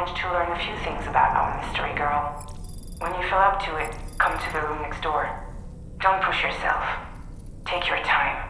managed to learn a few things about our mystery girl. When you feel up to it, come to the room next door. Don't push yourself. Take your time.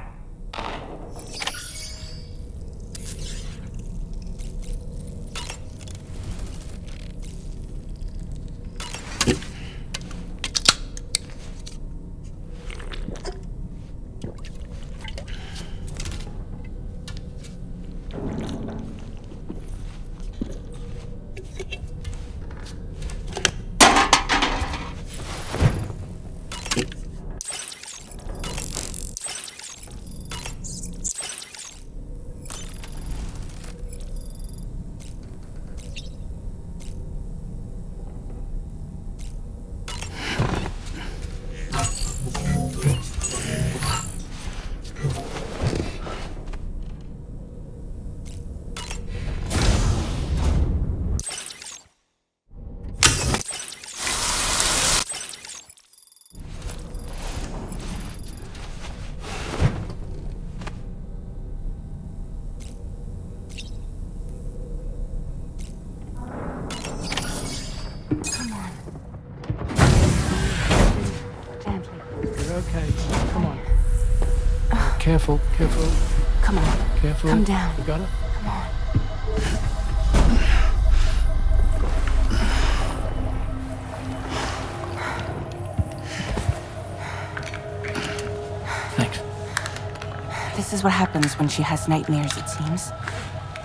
Careful, careful. Come on. Careful. Come down. You got it? Come on. Thanks. This is what happens when she has nightmares, it seems.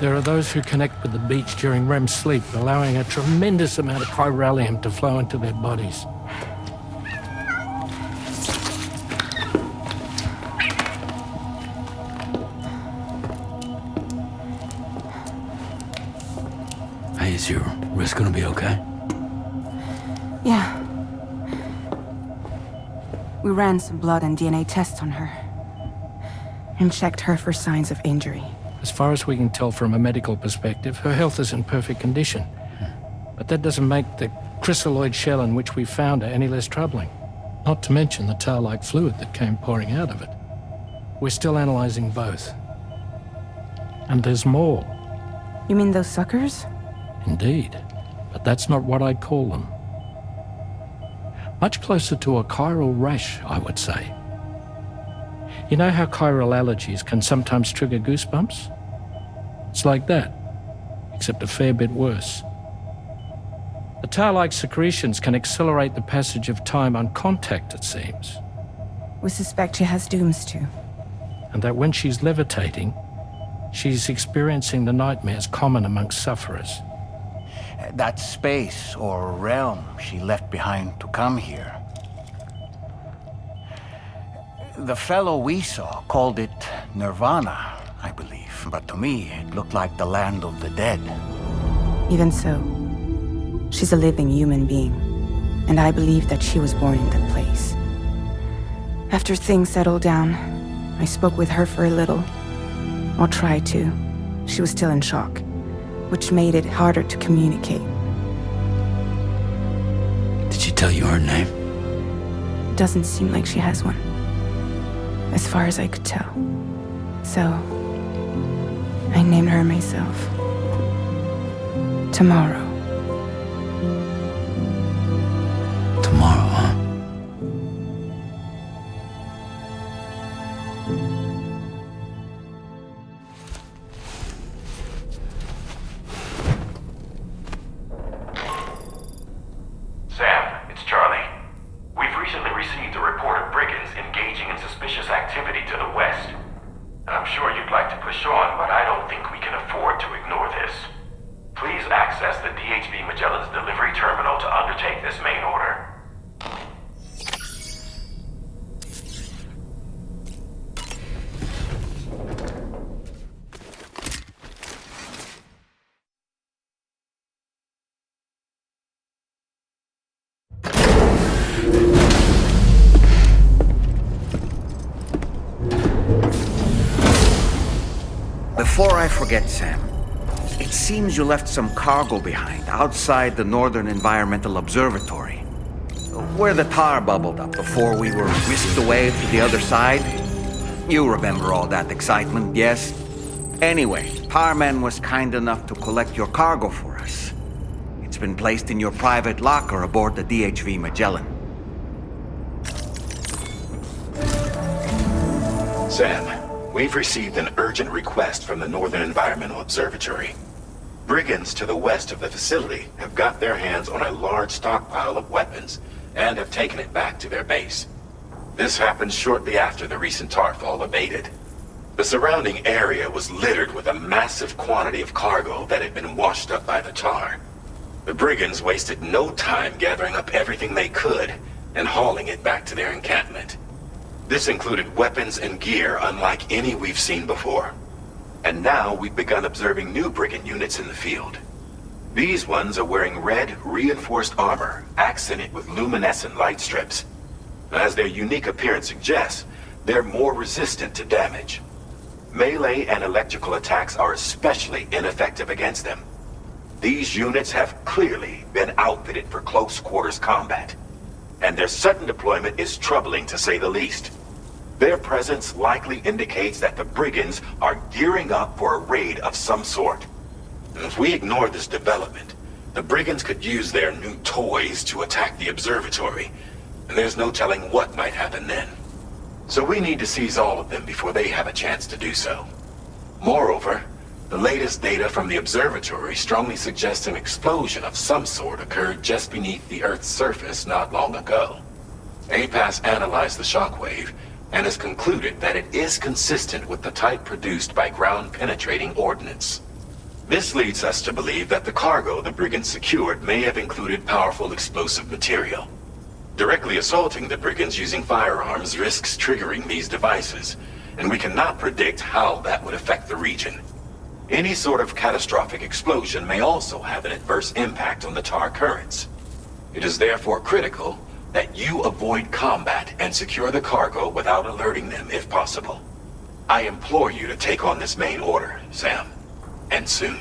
There are those who connect with the beach during REM sleep, allowing a tremendous amount of chiralium to flow into their bodies. Is your wrist gonna be okay? Yeah. We ran some blood and DNA tests on her. And checked her for signs of injury. As far as we can tell from a medical perspective, her health is in perfect condition. But that doesn't make the chrysaloid shell in which we found her any less troubling. Not to mention the tar-like fluid that came pouring out of it. We're still analyzing both. And there's more. You mean those suckers? Indeed, but that's not what I'd call them. Much closer to a chiral rash, I would say. You know how chiral allergies can sometimes trigger goosebumps? It's like that, except a fair bit worse. The tar-like secretions can accelerate the passage of time on contact, it seems. We suspect she has dooms too. And that when she's levitating, she's experiencing the nightmares common amongst sufferers. That space or realm she left behind to come here. The fellow we saw called it Nirvana, I believe. But to me, it looked like the land of the dead. Even so, she's a living human being. And I believe that she was born in that place. After things settled down, I spoke with her for a little. Or tried to. She was still in shock, which made it harder to communicate. Did she tell you her name? Doesn't seem like she has one. As far as I could tell. So, I named her myself. Tomorrow. Tomorrow, huh? Sam, it's Charlie. We've recently received a report of brigands engaging in suspicious activity to the west. I'm sure you'd like to push on, but I don't think we can afford to ignore this. Please access the DHB Magellan's delivery terminal to undertake this main order. Before I forget, Sam, it seems you left some cargo behind outside the Northern Environmental Observatory, where the tar bubbled up before we were whisked away to the other side. You remember all that excitement, yes? Anyway, Tarman was kind enough to collect your cargo for us. It's been placed in your private locker aboard the DHV Magellan. Sam, we've received an urgent request from the Northern Environmental Observatory. Brigands to the west of the facility have got their hands on a large stockpile of weapons and have taken it back to their base. This happened shortly after the recent Tarfall abated. The surrounding area was littered with a massive quantity of cargo that had been washed up by the tar. The brigands wasted no time gathering up everything they could and hauling it back to their encampment. This included weapons and gear unlike any we've seen before. And now we've begun observing new brigand units in the field. These ones are wearing red, reinforced armor, accented with luminescent light strips. As their unique appearance suggests, they're more resistant to damage. Melee and electrical attacks are especially ineffective against them. These units have clearly been outfitted for close quarters combat, and their sudden deployment is troubling to say the least. Their presence likely indicates that the brigands are gearing up for a raid of some sort. And if we ignore this development, the brigands could use their new toys to attack the observatory, and there's no telling what might happen then. So we need to seize all of them before they have a chance to do so. Moreover, the latest data from the observatory strongly suggests an explosion of some sort occurred just beneath the Earth's surface not long ago. APAS analyzed the shockwave and has concluded that it is consistent with the type produced by ground-penetrating ordnance. This leads us to believe that the cargo the brigands secured may have included powerful explosive material. Directly assaulting the brigands using firearms risks triggering these devices, and we cannot predict how that would affect the region. Any sort of catastrophic explosion may also have an adverse impact on the tar currents. It is therefore critical that you avoid combat and secure the cargo without alerting them if possible. I implore you to take on this main order, Sam, and soon.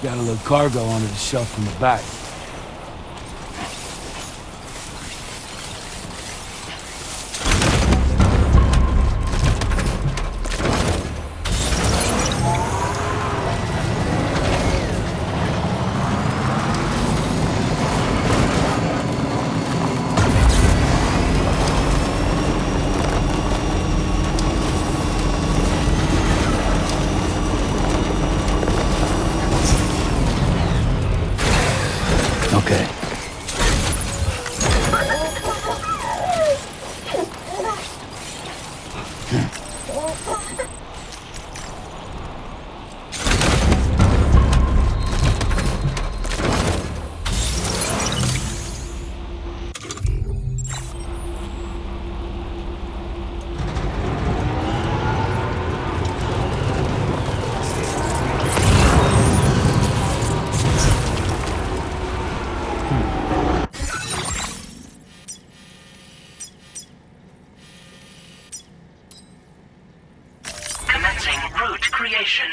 Got a little cargo under the shelf in the back. Okay. Commencing route creation.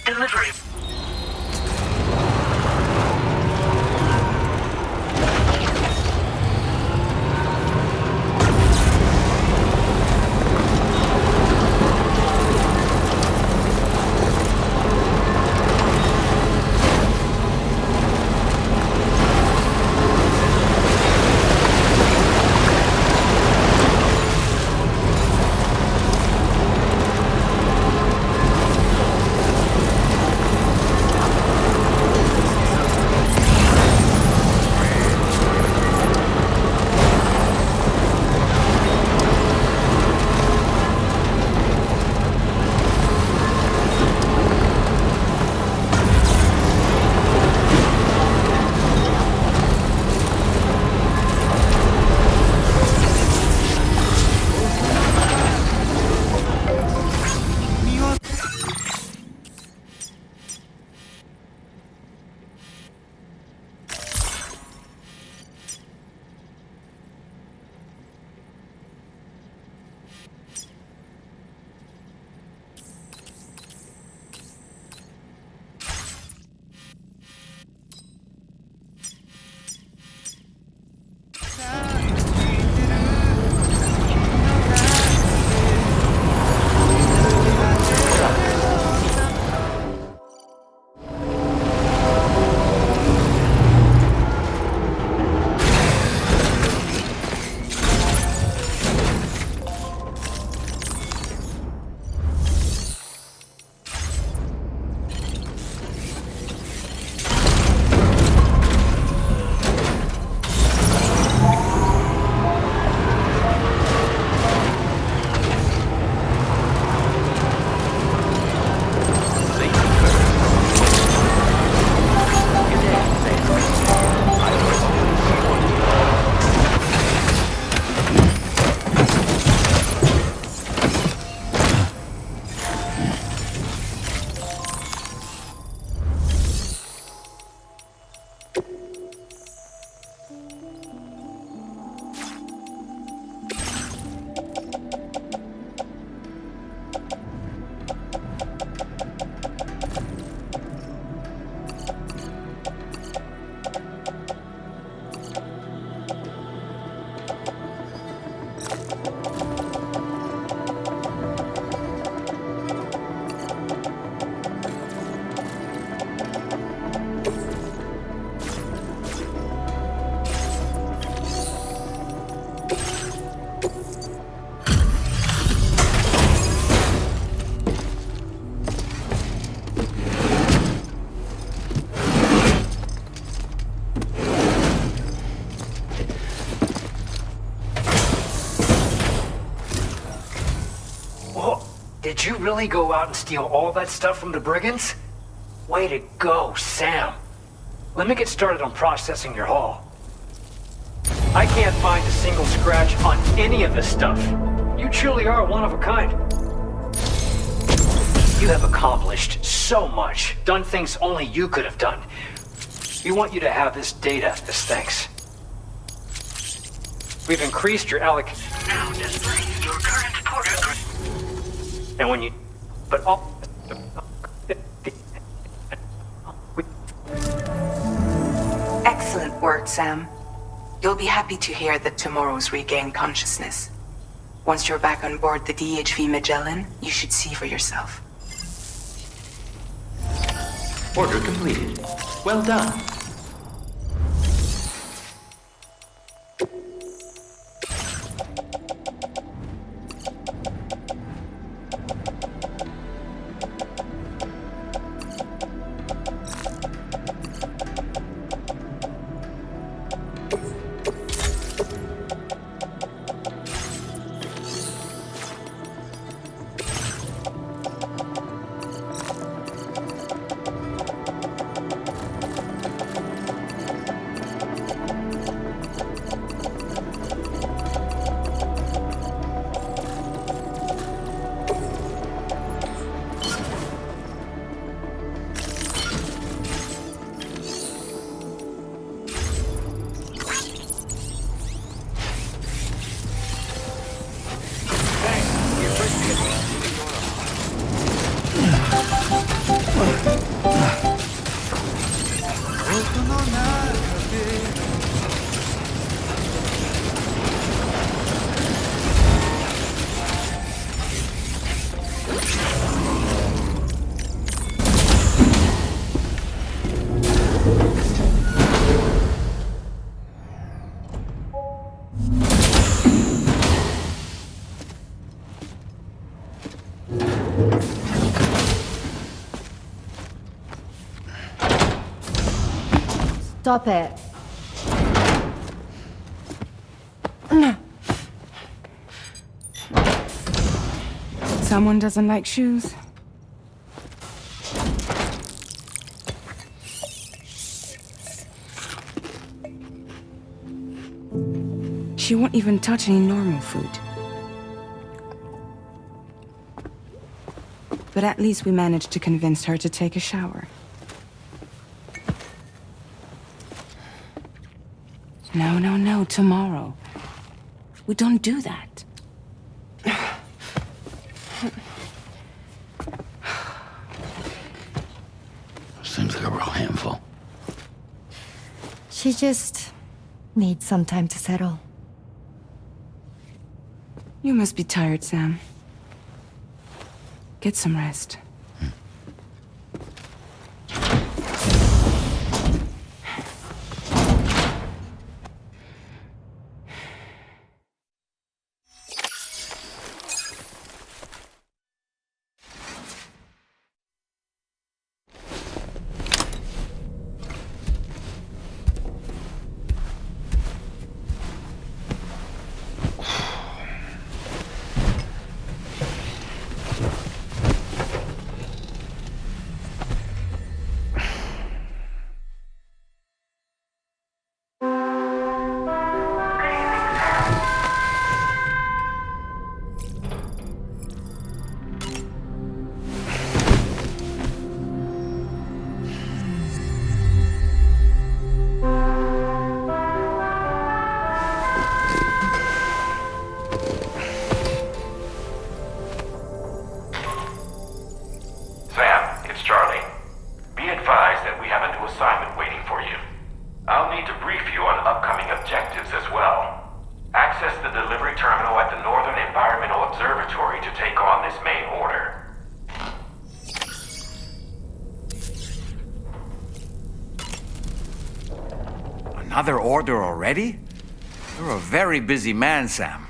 Delivery. Did you really go out and steal all that stuff from the brigands? Way to go, Sam. Let me get started on processing your haul. I can't find a single scratch on any of this stuff. You truly are one of a kind. You have accomplished so much, done things only you could have done. We want you to have this data as thanks. We've increased your alloc... Now display your current portal. And when you... But all... Excellent work, Sam. You'll be happy to hear that tomorrow's regained consciousness. Once you're back on board the DHV Magellan, you should see for yourself. Order completed. Well done. Stop it. Someone doesn't like shoes? She won't even touch any normal food. But at least we managed to convince her to take a shower. No, tomorrow. We don't do that. Seems like a real handful. She just needs some time to settle. You must be tired, Sam. Get some rest. Another order already? You're a very busy man, Sam.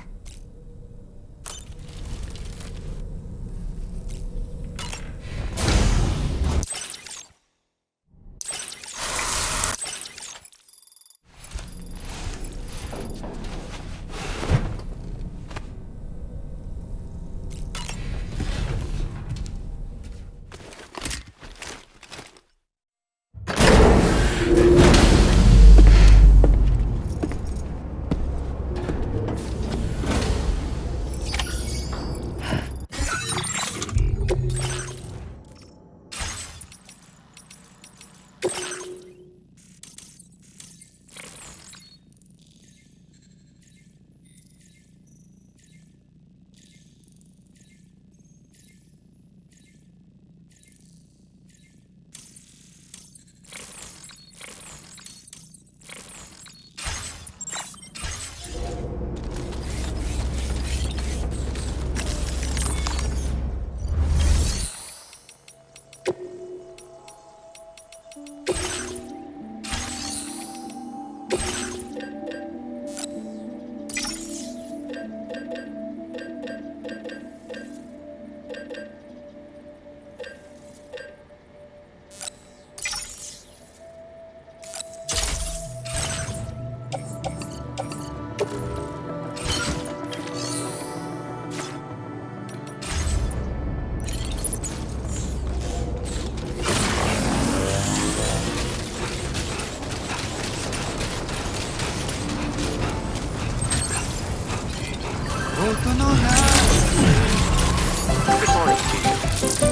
reporting to you.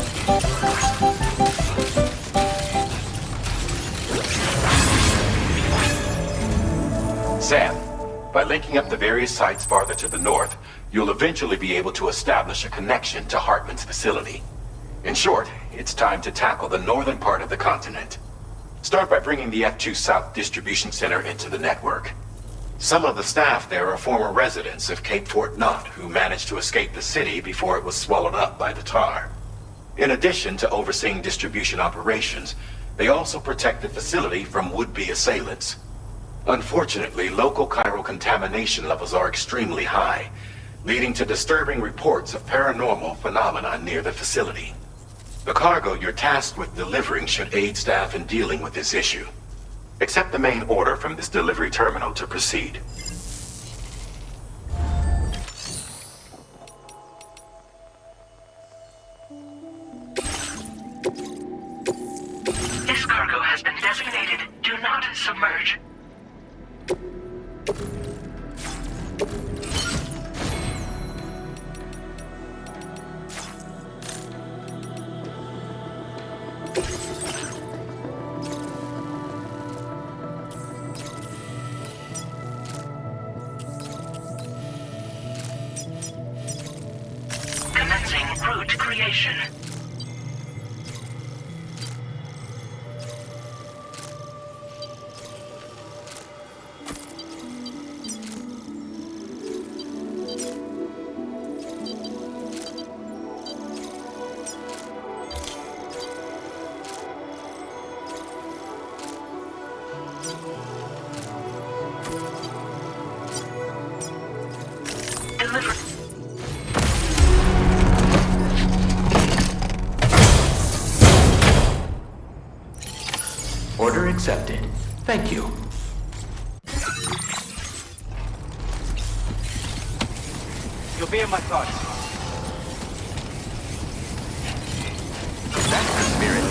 Sam, by linking up the various sites farther to the north, you'll eventually be able to establish a connection to Hartman's facility. In short, it's time to tackle the northern part of the continent. Start by bringing the F2 South Distribution Center into the network. Some of the staff there are former residents of Cape Fort Knott who managed to escape the city before it was swallowed up by the tar. In addition to overseeing distribution operations, they also protect the facility from would-be assailants. Unfortunately, local chiral contamination levels are extremely high, leading to disturbing reports of paranormal phenomena near the facility. The cargo you're tasked with delivering should aid staff in dealing with this issue. Accept the main order from this delivery terminal to proceed. This cargo has been designated Do Not Submerge. Commencing route creation. Deliver. Order accepted. Thank you. You'll be in my thoughts. That's the spirit.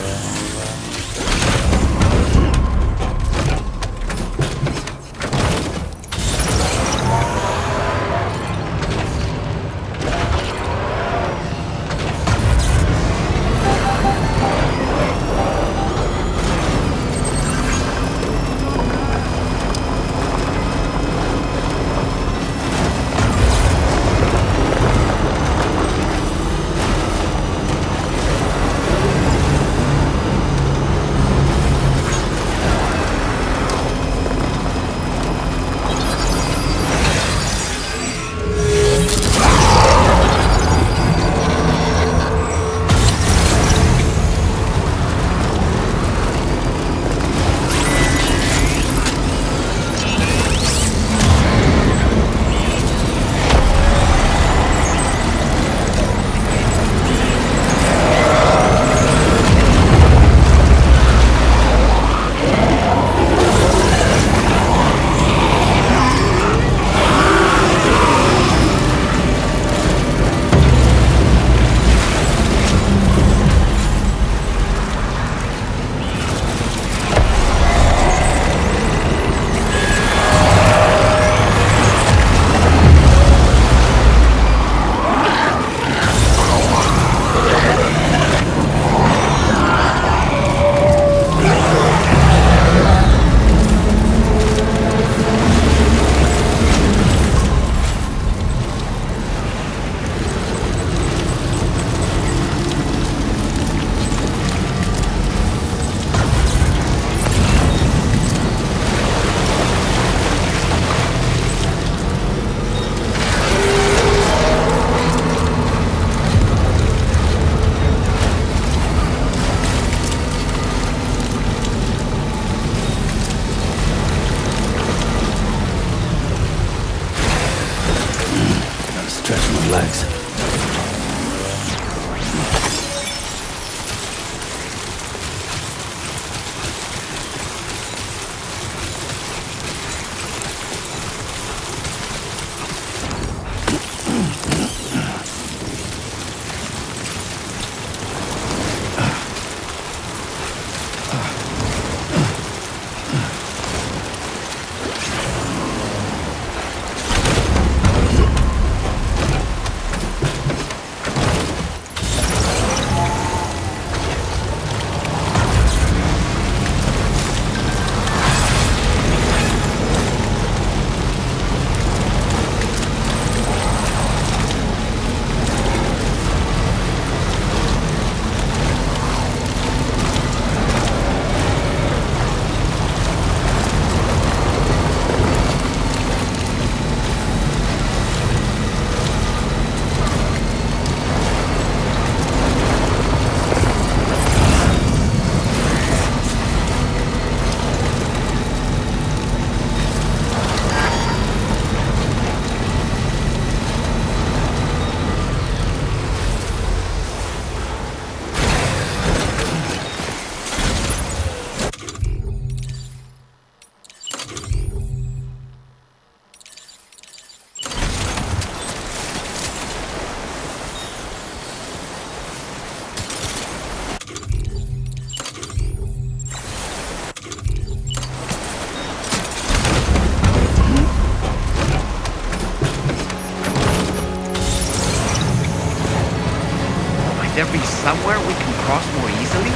somewhere we can cross more easily?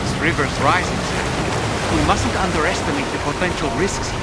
This river's rising, sir. We mustn't underestimate the potential risks here.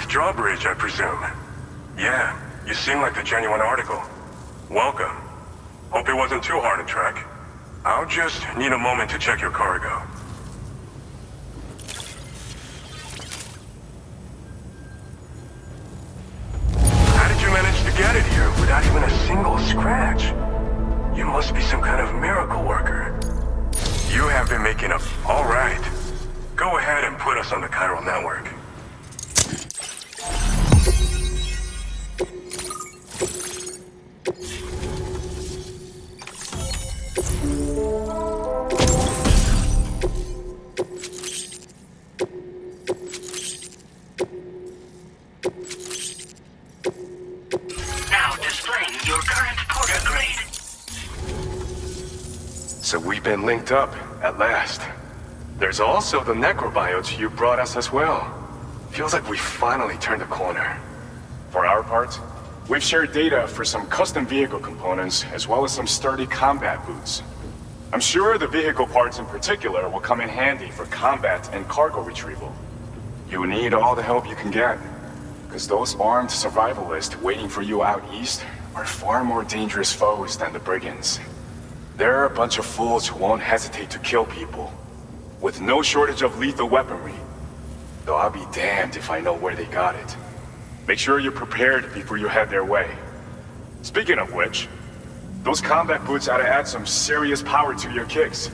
Drawbridge, I presume. Yeah, you seem like the genuine article. Welcome. Hope it wasn't too hard to track. I'll just need a moment to check your cargo. How did you manage to get it here without even a single scratch? You must be some kind of miracle worker. You have been making up. All right. Go ahead and put us on the chiral network. So we've been linked up, at last. There's also the necrobiotes you brought us as well. Feels like we finally turned a corner. For our part, we've shared data for some custom vehicle components, as well as some sturdy combat boots. I'm sure the vehicle parts in particular will come in handy for combat and cargo retrieval. You need all the help you can get, because those armed survivalists waiting for you out east are far more dangerous foes than the brigands. They're a bunch of fools who won't hesitate to kill people, with no shortage of lethal weaponry. Though I'll be damned if I know where they got it. Make sure you're prepared before you head their way. Speaking of which, those combat boots ought to add some serious power to your kicks.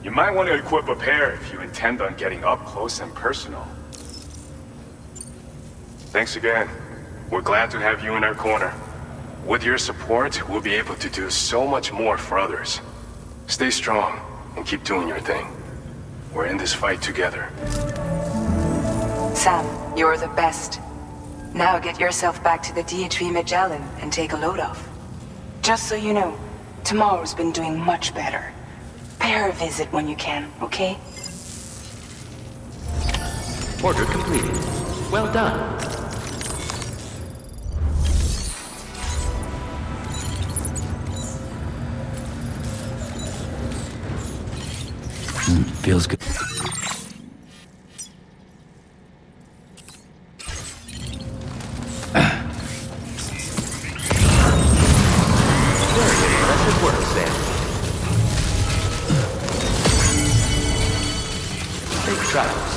You might want to equip a pair if you intend on getting up close and personal. Thanks again. We're glad to have you in our corner. With your support, we'll be able to do so much more for others. Stay strong and keep doing your thing. We're in this fight together. Sam, you're the best. Now get yourself back to the DHV Magellan and take a load off. Just so you know, tomorrow's been doing much better. Pay her a visit when you can, okay? Order completed. Well done. Feels good. Impressive work, Sam. Safe travels.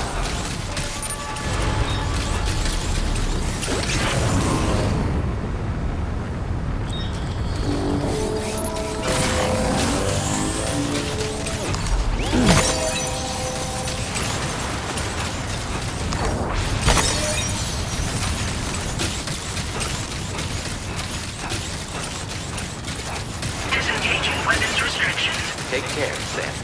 care, Sam.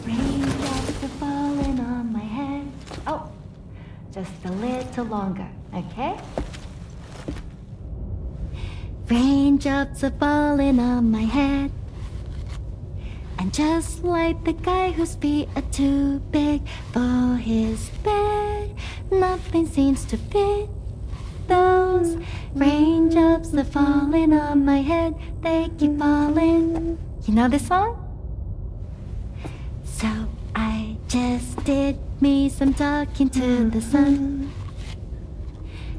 Raindrops are falling on my head. Oh, just a little longer, okay? Raindrops are falling on my head. And just like the guy whose feet are too big for his bed, nothing seems to fit. Those raindrops are falling on my head, they keep falling. You know this song? So I just did me some talking to the sun.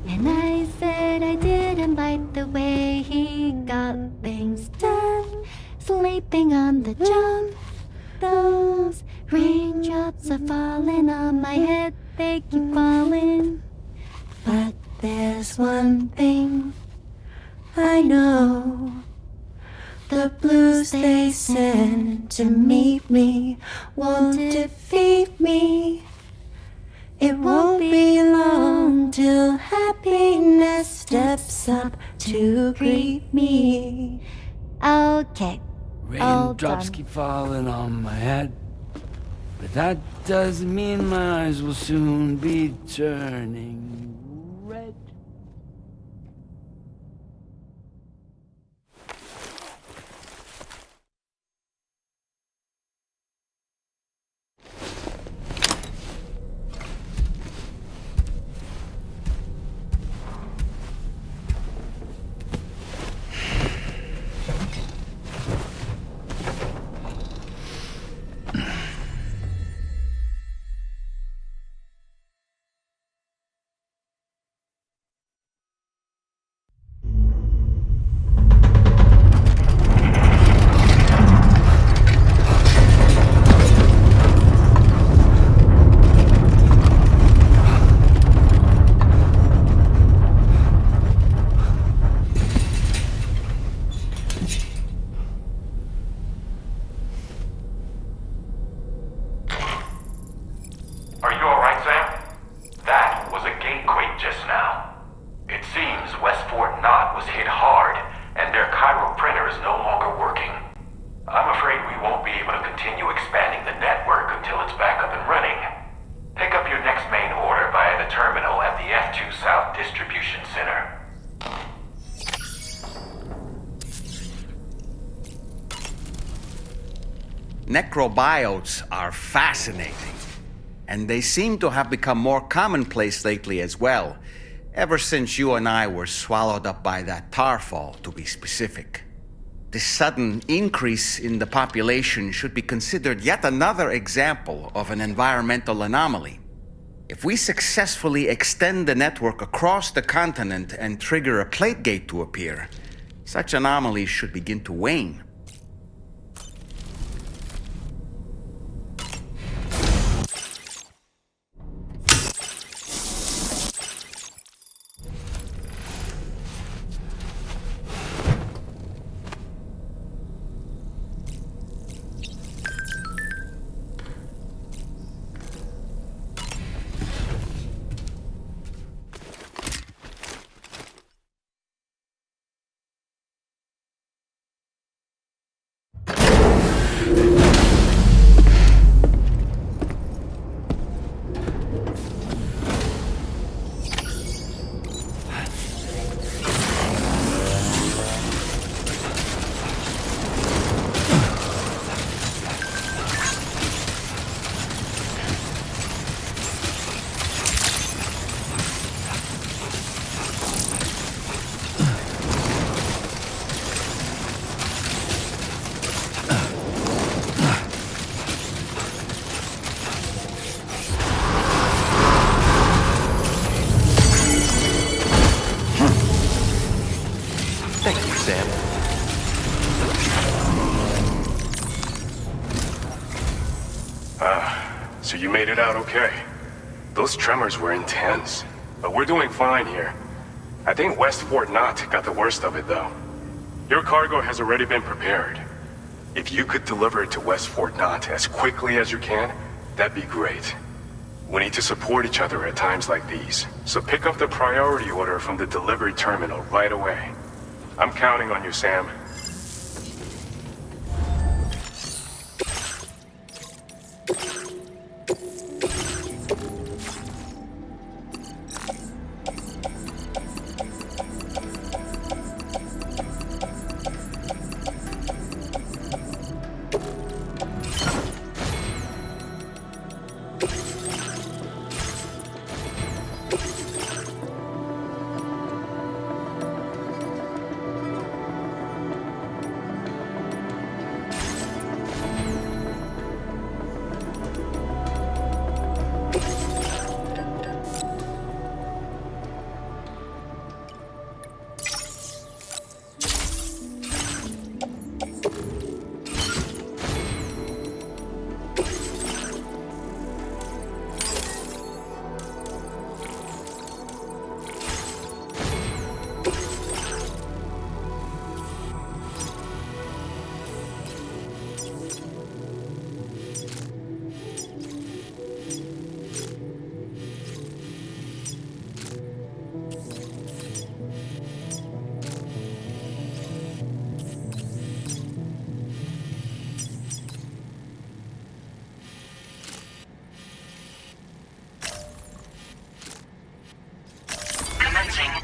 And I said I didn't like the way he got things done. Sleeping on the job. Those raindrops are falling on my head, they keep falling. But there's one thing I know. The blues they send to meet me won't defeat me. It won't be long till happiness steps up to greet me. Okay. Raindrops keep falling on my head, but that doesn't mean my eyes will soon be turning red. Are you alright, Sam? That was a gatequake just now. It seems West Fort Knott was hit hard, and their Cairo printer is no longer working. I'm afraid we won't be able to continue expanding the network until it's back up and running. Pick up your next main order via the terminal at the F2 South Distribution Center. Necrobiotes are fascinating, and they seem to have become more commonplace lately as well, ever since you and I were swallowed up by that tar fall, to be specific. This sudden increase in the population should be considered yet another example of an environmental anomaly. If we successfully extend the network across the continent and trigger a plate gate to appear, such anomalies should begin to wane. Sam. So you made it out okay. Those tremors were intense, but we're doing fine here. I think West Fort Knott got the worst of it, though. Your cargo has already been prepared. If you could deliver it to West Fort Knott as quickly as you can, that'd be great. We need to support each other at times like these, so pick up the priority order from the delivery terminal right away. I'm counting on you, Sam.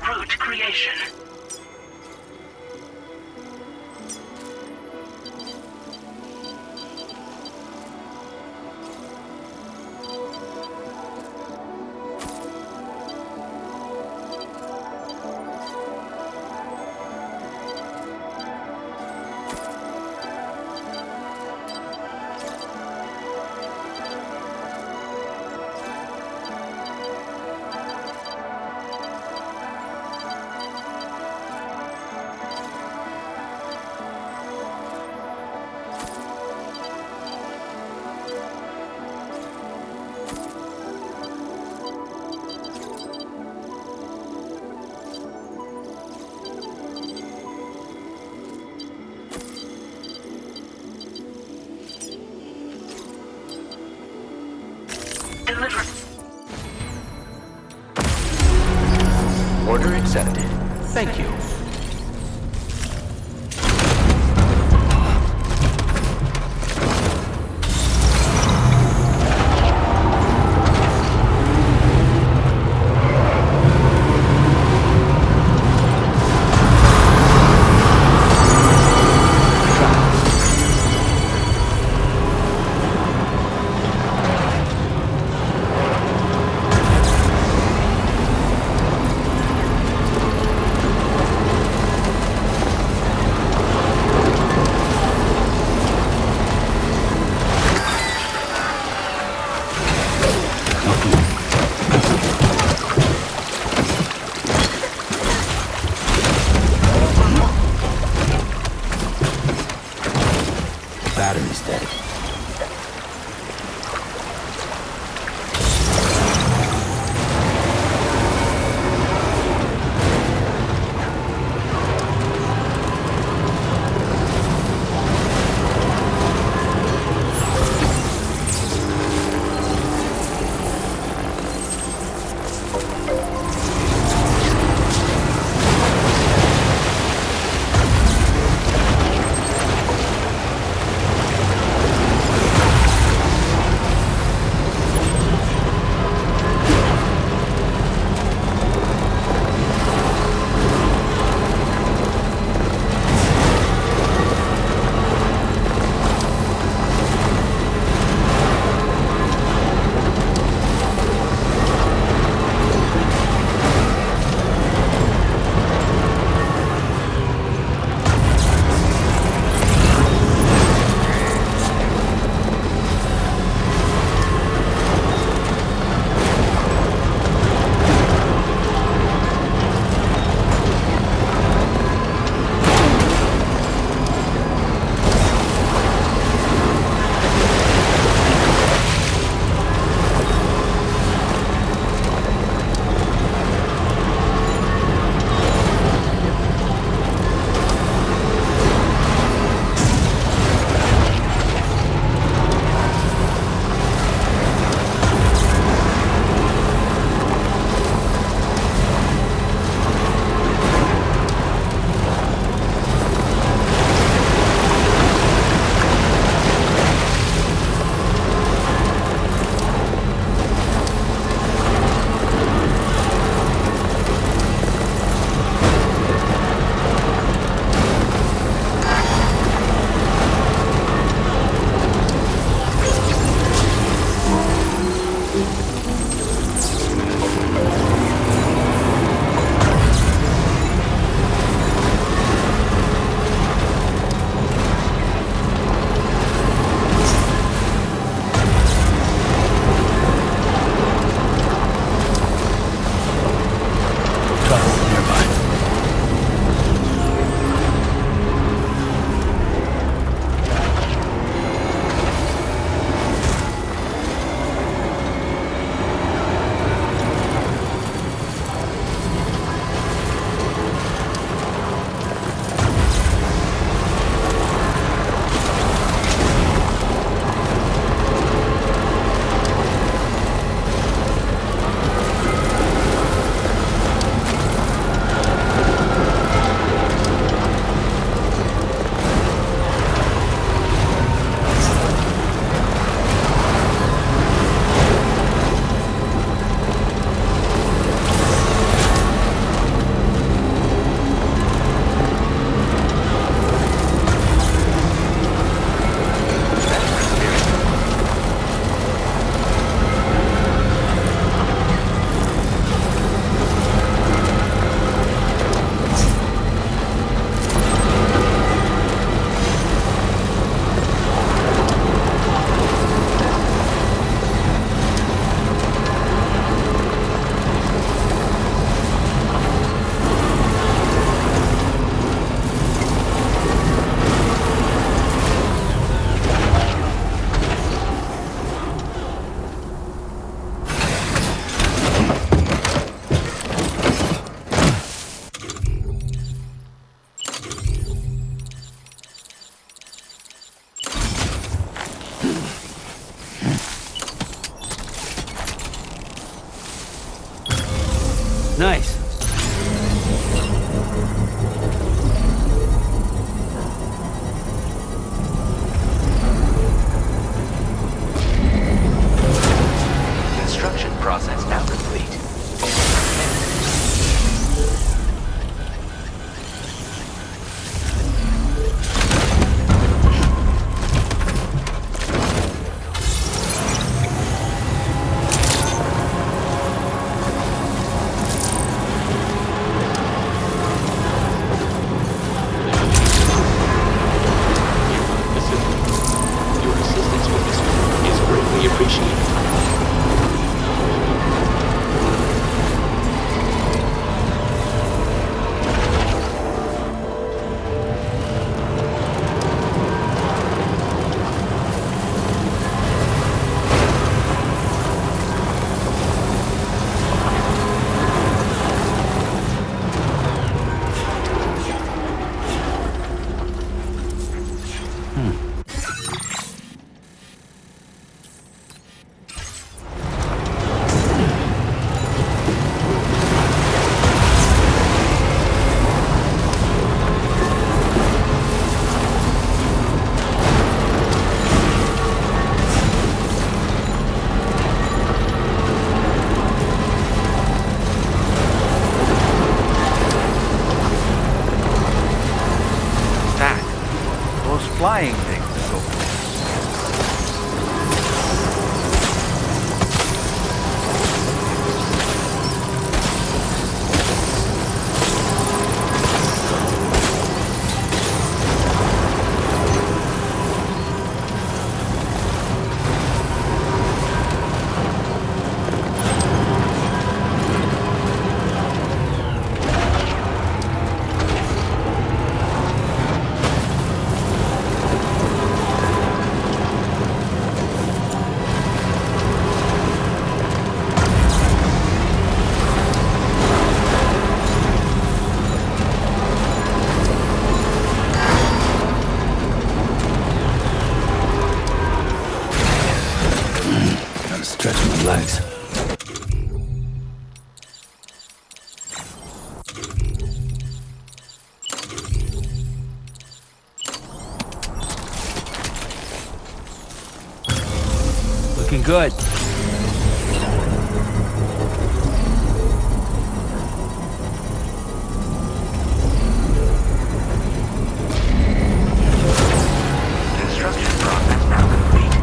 Route creation. Order accepted. Thank you. Battery's dead. flying things to go for. Stretch my legs. Looking good. Construction process now complete.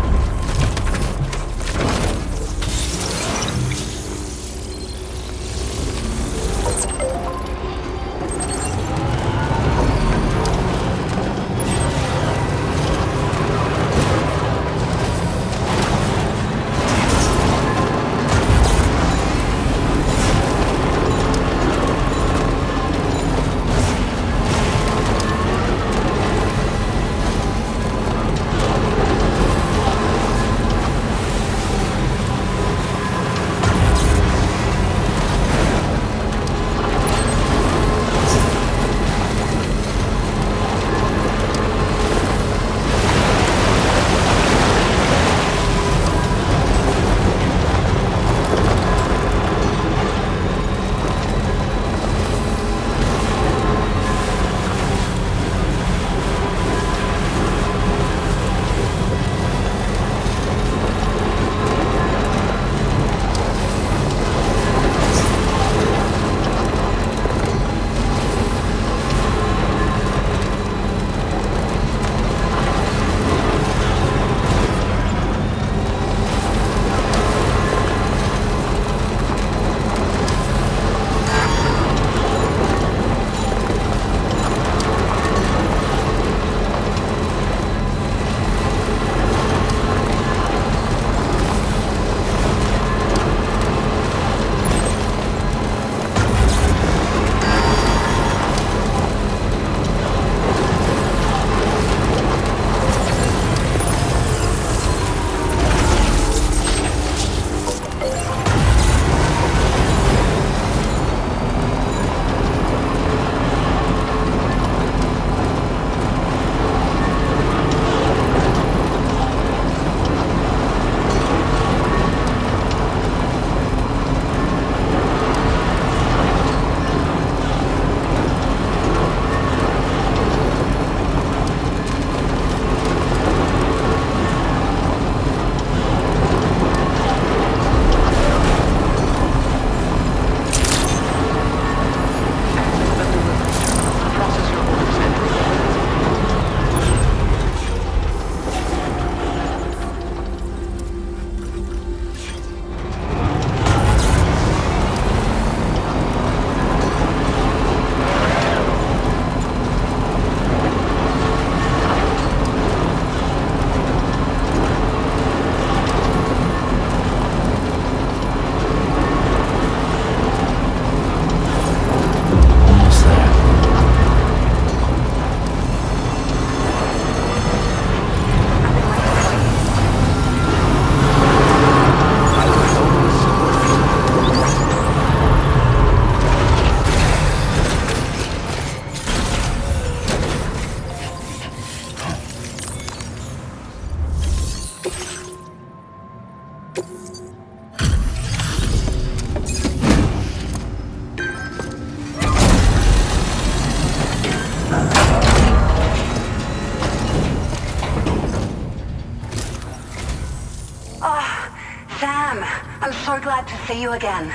Sam, I'm so glad to see you again.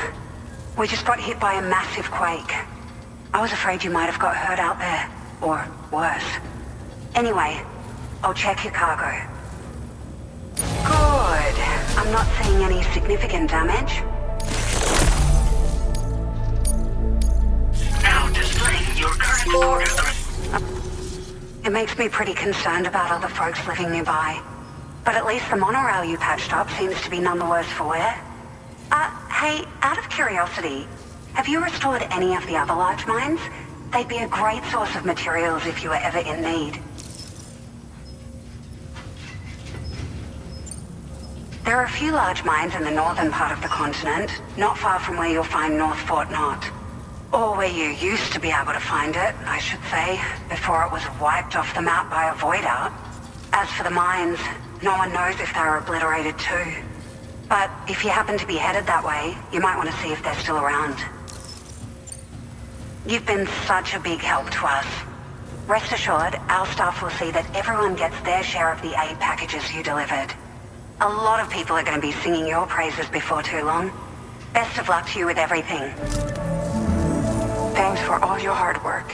We just got hit by a massive quake. I was afraid you might have got hurt out there, or worse. Anyway, I'll check your cargo. Good. I'm not seeing any significant damage. Now displaying your current border. It makes me pretty concerned about other folks living nearby. But at least the monorail you patched up seems to be none the worse for wear. Hey, out of curiosity, have you restored any of the other large mines? They'd be a great source of materials if you were ever in need. There are a few large mines in the northern part of the continent, not far from where you'll find North Fort Knot. Or where you used to be able to find it, I should say, before it was wiped off the map by a void out. As for the mines, no one knows if they were obliterated too. But if you happen to be headed that way, you might want to see if they're still around. You've been such a big help to us. Rest assured, our staff will see that everyone gets their share of the aid packages you delivered. A lot of people are going to be singing your praises before too long. Best of luck to you with everything. Thanks for all your hard work.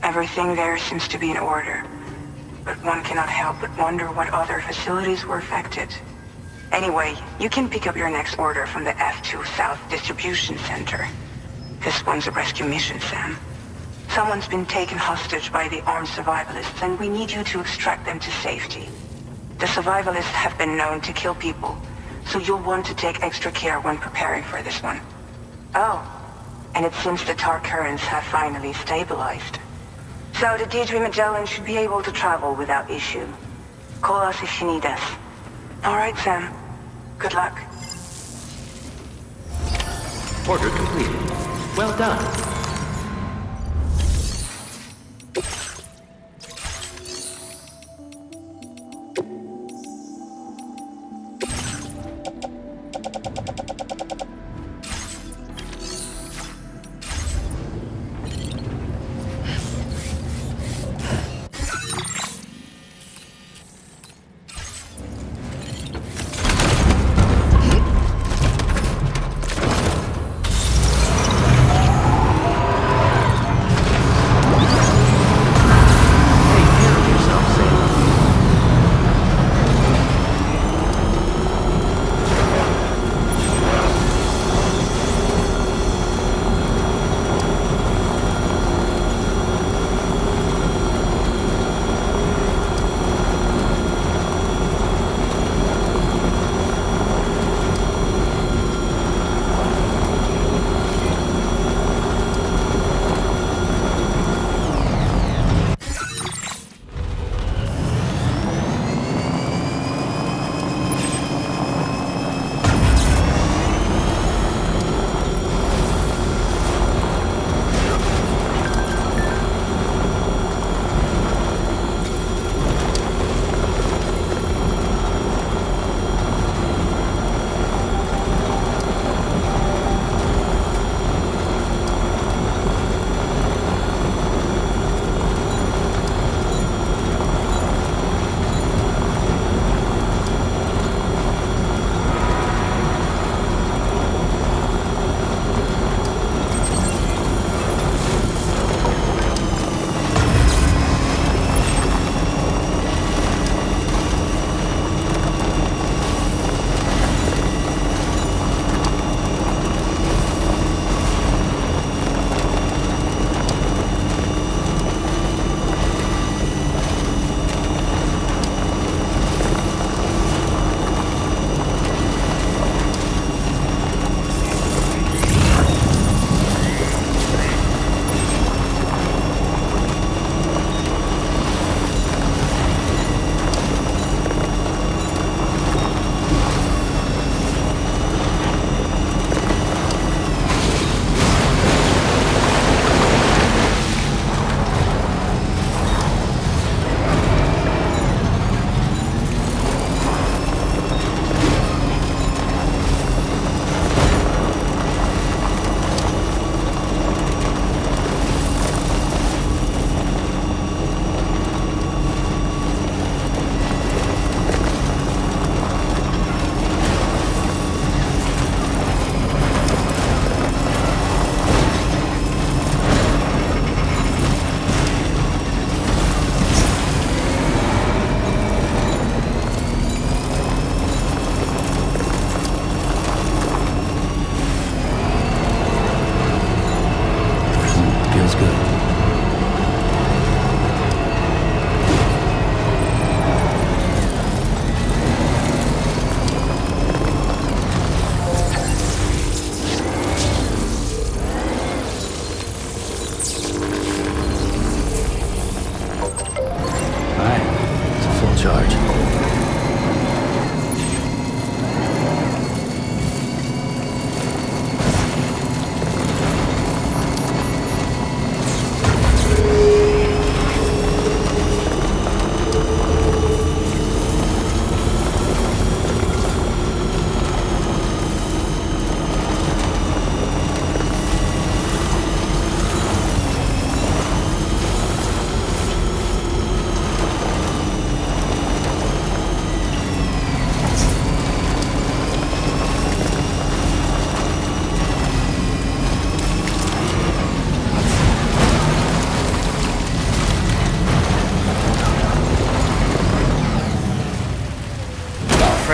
Everything there seems to be in order. But one cannot help but wonder what other facilities were affected. Anyway, you can pick up your next order from the F2 South Distribution Center. This one's a rescue mission, Sam. Someone's been taken hostage by the armed survivalists, and we need you to extract them to safety. The survivalists have been known to kill people, so you'll want to take extra care when preparing for this one. Oh, and it seems the tar currents have finally stabilized. So the Deirdre Magellan should be able to travel without issue. Call us if you need us. All right, Sam. Good luck. Order completed. Well done.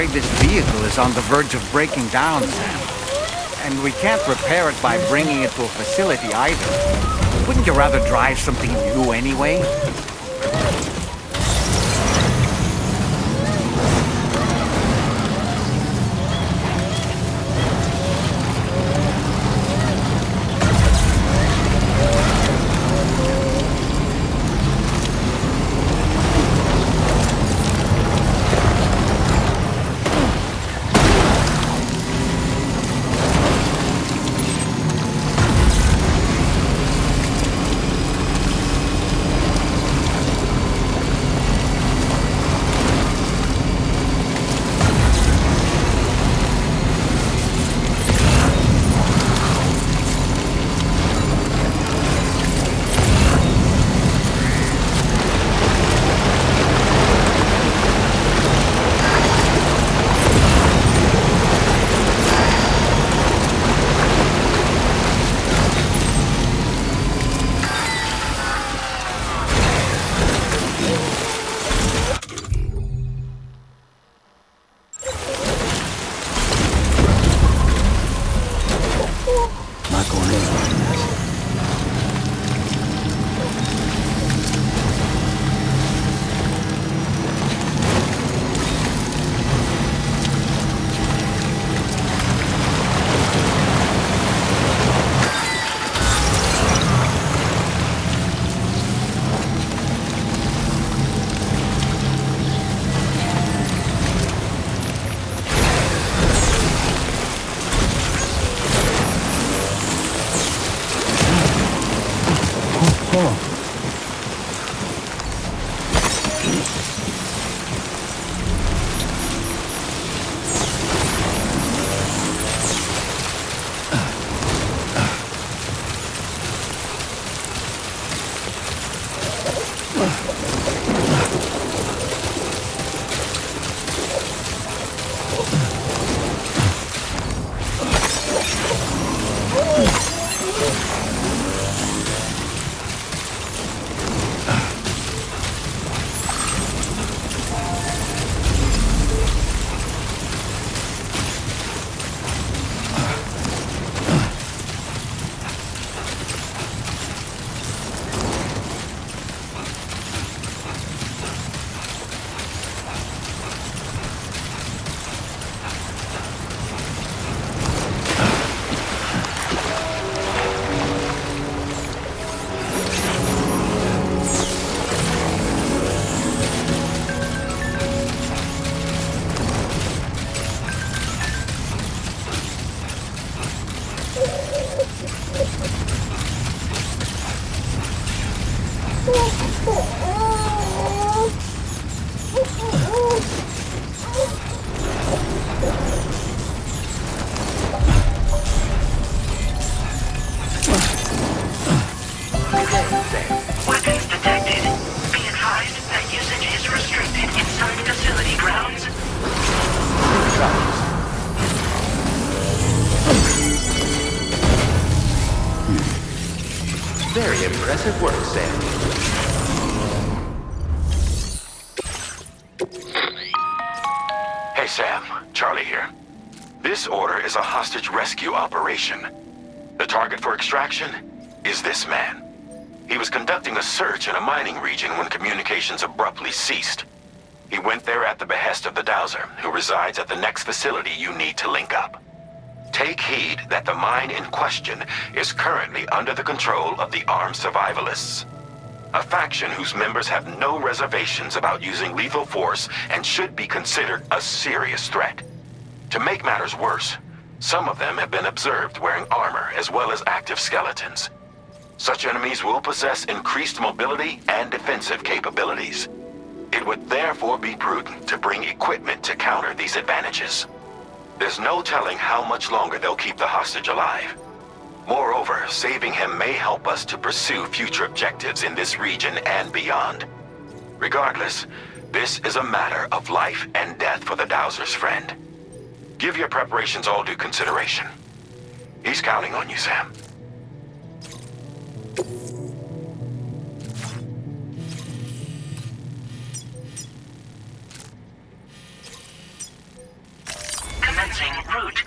afraid this vehicle is on the verge of breaking down, Sam. And we can't repair it by bringing it to a facility either. Wouldn't you rather drive something new anyway? Weapons detected. Be advised that usage is restricted inside facility grounds. Very impressive work, Sam. Hey, Sam. Charlie here. This order is a hostage rescue operation. The target for extraction is this man. He was conducting a search in a mining region when communications abruptly ceased. He went there at the behest of the Dowser, who resides at the next facility you need to link up. Take heed that the mine in question is currently under the control of the armed survivalists, a faction whose members have no reservations about using lethal force and should be considered a serious threat. To make matters worse, some of them have been observed wearing armor as well as active skeletons. Such enemies will possess increased mobility and defensive capabilities. It would therefore be prudent to bring equipment to counter these advantages. There's no telling how much longer they'll keep the hostage alive. Moreover, saving him may help us to pursue future objectives in this region and beyond. Regardless, this is a matter of life and death for the Dowser's friend. Give your preparations all due consideration. He's counting on you, Sam.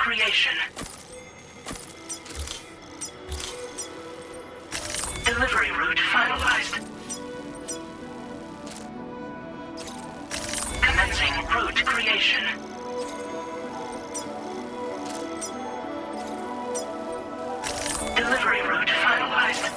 creation. Delivery route finalized. Commencing route creation. Delivery route finalized.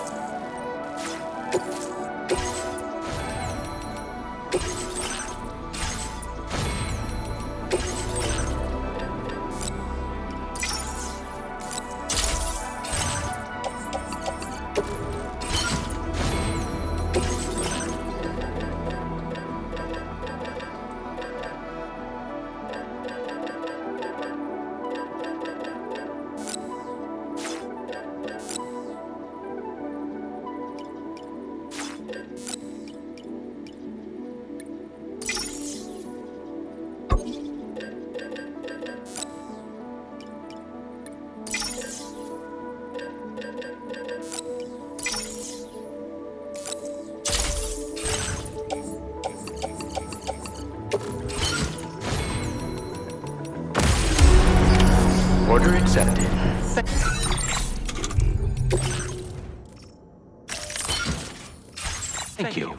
Order accepted. Thank you.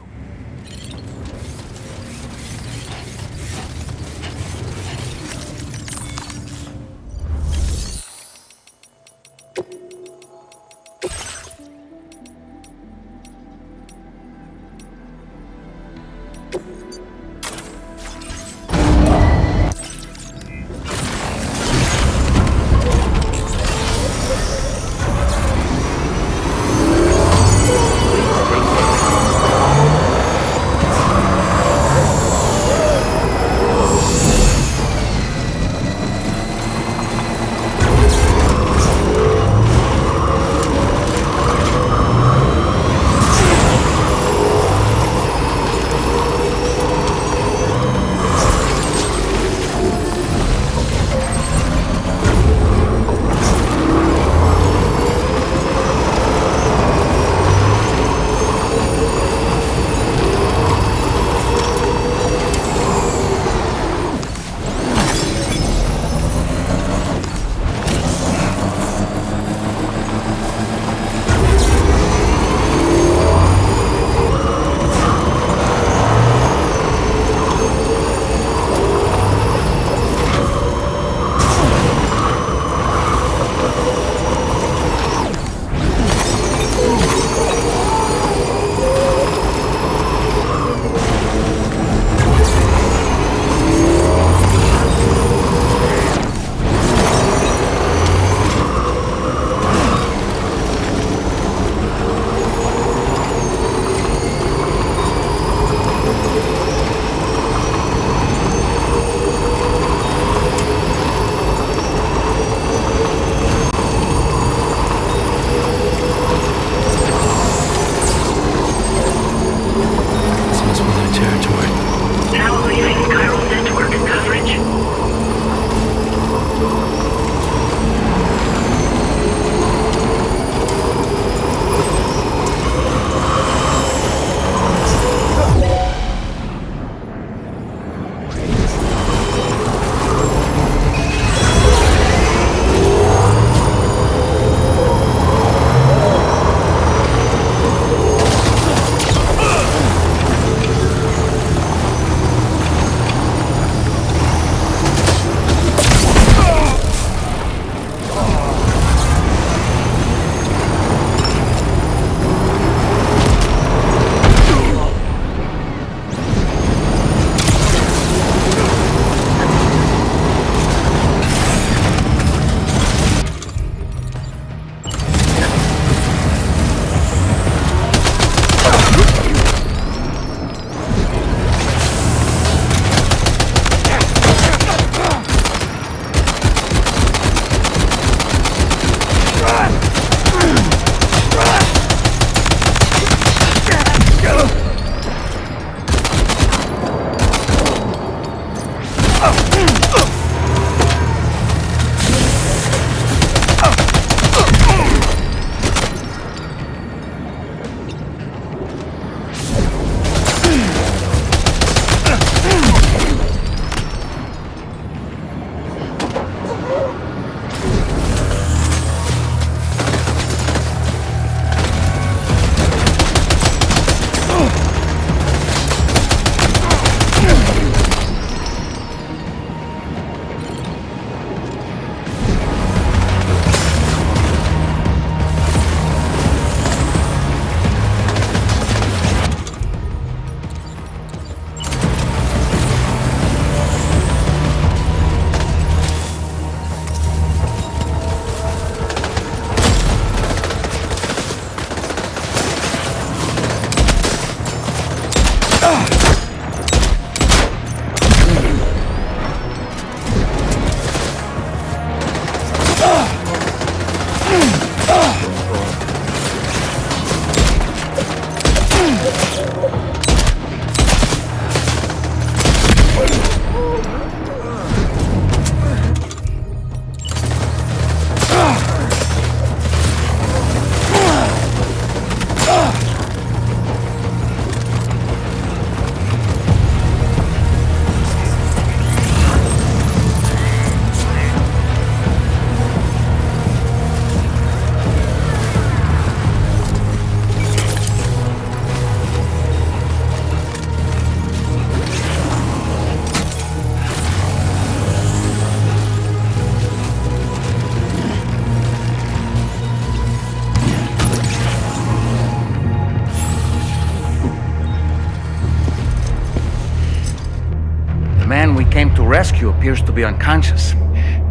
man we came to rescue appears to be unconscious.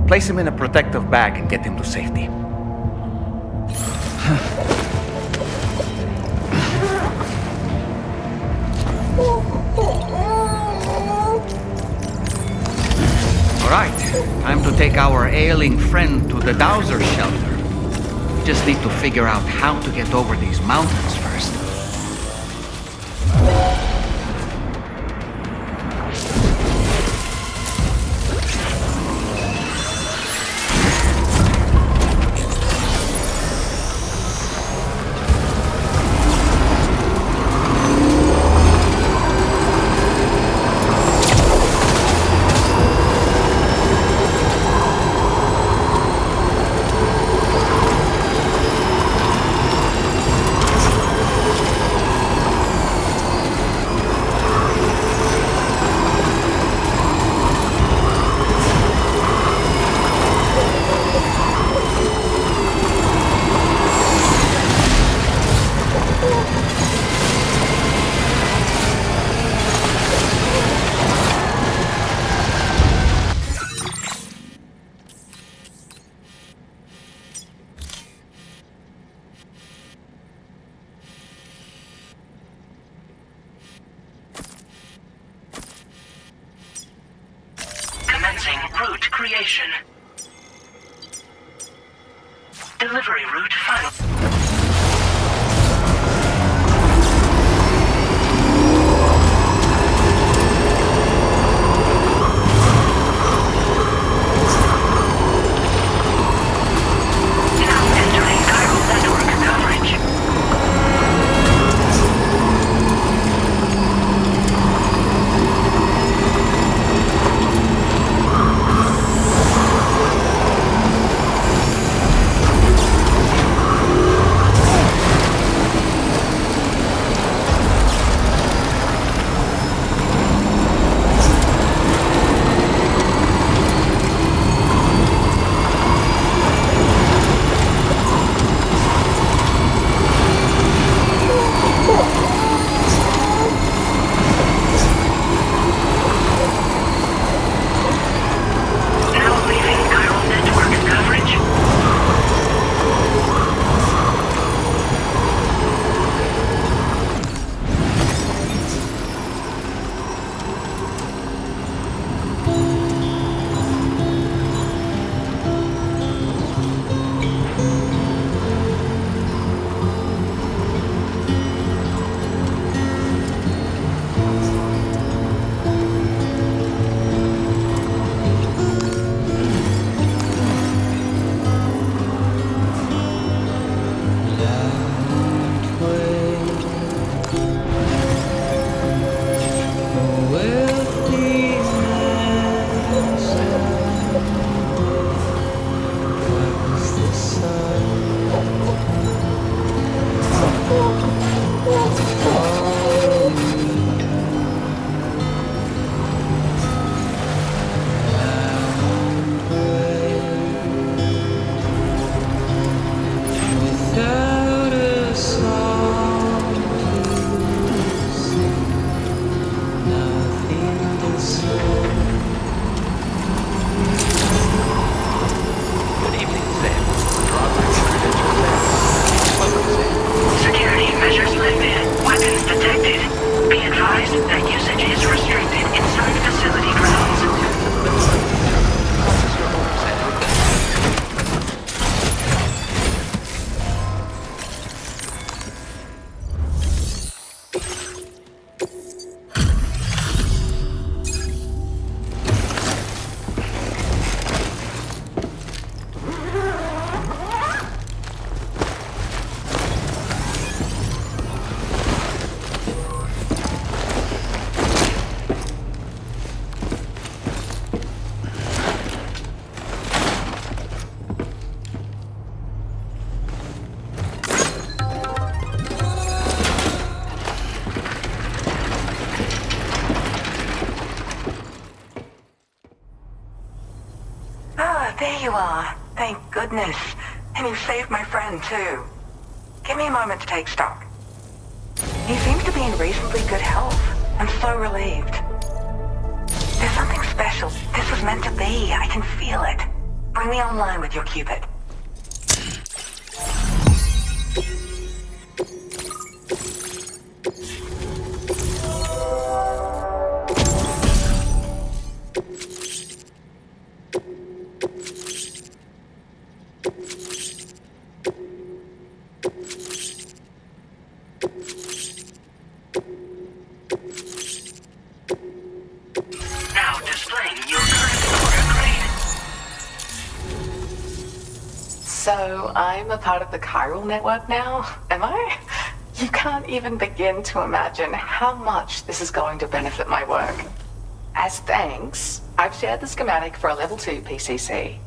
Place him in a protective bag and get him to safety. Alright, time to take our ailing friend to the Dowser shelter. We just need to figure out how to get over these mountains first. Commencing route creation. Delivery route final. There you are. Thank goodness. And you saved my friend, too. Give me a moment to take stock. He seems to be in reasonably good health. I'm so relieved. There's something special. This was meant to be. I can feel it. Bring me online with your Cupid. Now displaying your current order grade. So, I'm a part of the chiral network now, am I? You can't even begin to imagine how much this is going to benefit my work. As thanks, I've shared the schematic for a level 2 PCC.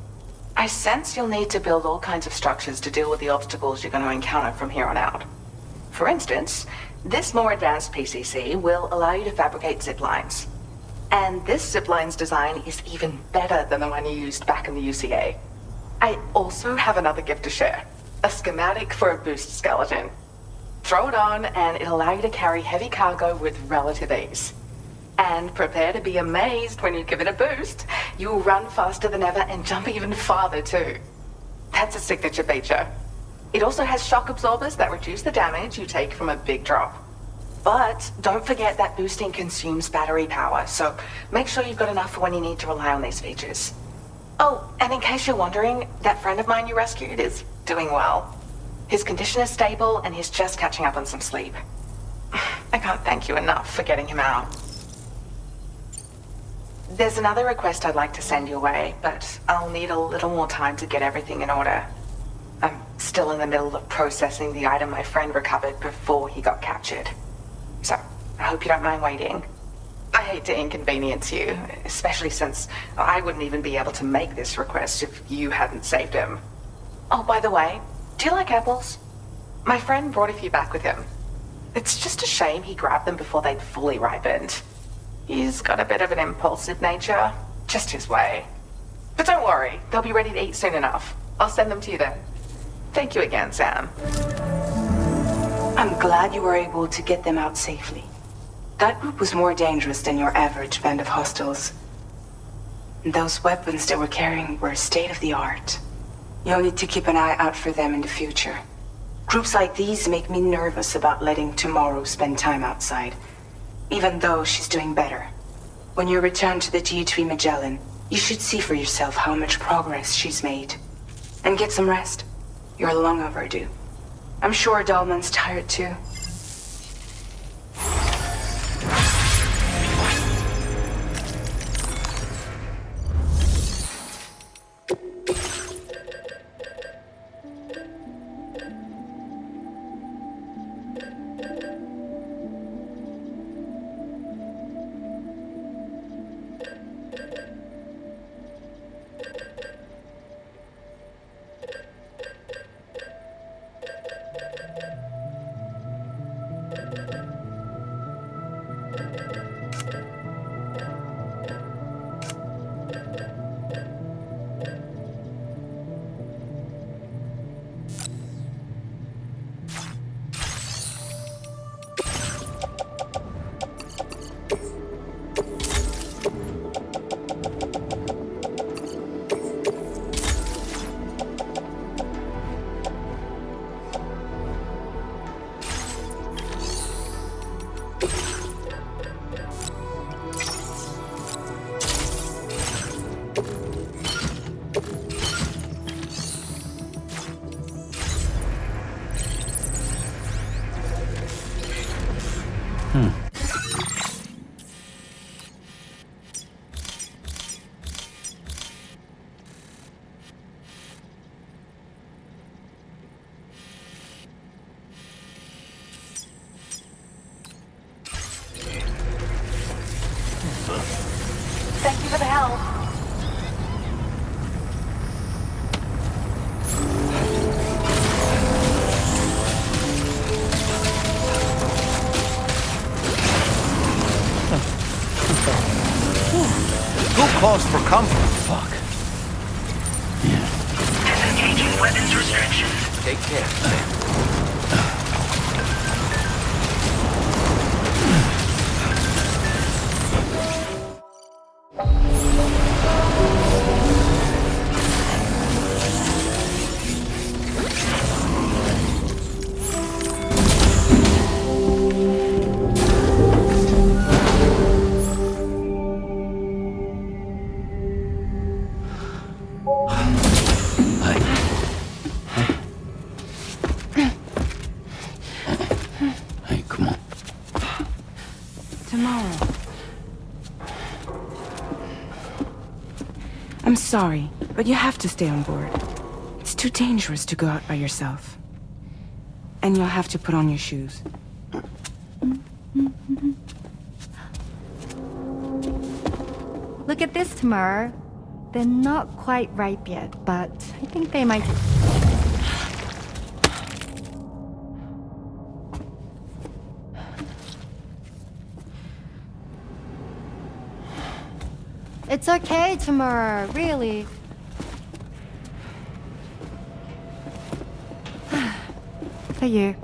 I sense you'll need to build all kinds of structures to deal with the obstacles you're going to encounter from here on out. For instance, this more advanced PCC will allow you to fabricate zip lines. And this zip line's design is even better than the one you used back in the UCA. I also have another gift to share. A schematic for a boost skeleton. Throw it on and it'll allow you to carry heavy cargo with relative ease. And prepare to be amazed when you give it a boost. You'll run faster than ever and jump even farther too. That's a signature feature. It also has shock absorbers that reduce the damage you take from a big drop. But don't forget that boosting consumes battery power, so make sure you've got enough for when you need to rely on these features. Oh, and in case you're wondering, that friend of mine you rescued is doing well. His condition is stable and he's just catching up on some sleep. I can't thank you enough for getting him out. There's another request I'd like to send your way, but I'll need a little more time to get everything in order. I'm still in the middle of processing the item my friend recovered before he got captured. So, I hope you don't mind waiting. I hate to inconvenience you, especially since I wouldn't even be able to make this request if you hadn't saved him. Oh, by the way, do you like apples? My friend brought a few back with him. It's just a shame he grabbed them before they'd fully ripened. He's got a bit of an impulsive nature, just his way. But don't worry, they'll be ready to eat soon enough. I'll send them to you then. Thank you again, Sam. I'm glad you were able to get them out safely. That group was more dangerous than your average band of hostiles. Those weapons they were carrying were state-of-the-art. You'll need to keep an eye out for them in the future. Groups like these make me nervous about letting Tomorrow spend time outside, even though she's doing better. When you return to the G3 Magellan, you should see for yourself how much progress she's made. And get some rest. You're long overdue. I'm sure Dahlman's tired too. Thank you for the help. Who calls for comfort? Fuck. Disengaging weapons restrictions. Take care, Sam. Tomorrow. I'm sorry, but you have to stay on board. It's too dangerous to go out by yourself. And you'll have to put on your shoes. Look at this, Tamar. They're not quite ripe yet, but I think they might... It's okay, Tamar, really. For you.